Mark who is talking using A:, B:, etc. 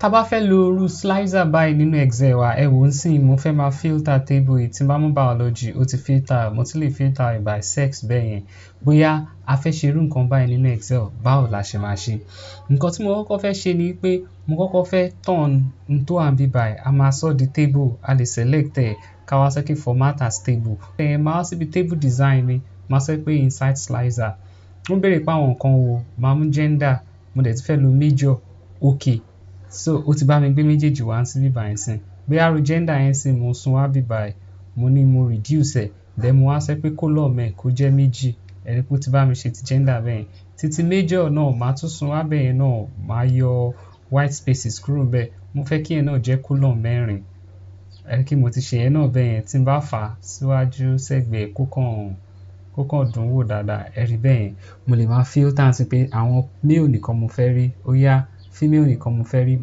A: tá bá fẹ́ lo irú slicer báyìí nínú Excel wa ẹ wò ó nsìn mo fẹ́ máa filter table yìí tí n bá mú biology ó ti filter mo tún lè filter it by sex bẹ́ẹ̀ yẹn bóyá a fẹ́ ṣe irú nǹkan báyìí nínú Excel báwo la ṣe máa ṣe nǹkan tí mo kọ́kọ́ fẹ́ ṣe ni pé mo kọ́kọ́ fẹ́ turn n tó wà níbí báyìí a máa sọ di table a lè select ẹ̀ ká wá sọ pé format as table máa wá síbi table design mi máa sọ pé inside slicer ó béèrè pé àwọn nǹkan wo máa mú gender mo dẹ̀ ti fẹ́ lo major okay so ó ti bá mi gbé méjèèjì wá síbí báyìí sìn bóyá ro gender yẹn sìn mo sún wá bí báyìí mo ní mo reduce ẹ̀ then mo wá sọ pé column ẹ̀ kó jẹ́ méjì ẹni pé ó ti bá mi ṣe ti gender bẹ́ẹ̀ títí major náà máa tún sún wá bẹ́ẹ̀ náà máa yọ white spaces kúrò bẹ́ẹ̀ mo fẹ́ kí ẹ̀ náà jẹ́ column mẹ́rin ẹni kí mo ti ṣe yẹn náà bẹ́ẹ̀ yẹn tí n bá fà á síwájú sẹ́gbẹ̀ẹ́ kó kàn dùn wò dáadáa ẹ rí bẹ́ẹ̀ yẹn mo lè máa filter sí pé àwọn male nìkan mo fẹ́ rí ó yá female nìkan mo fẹ́ rí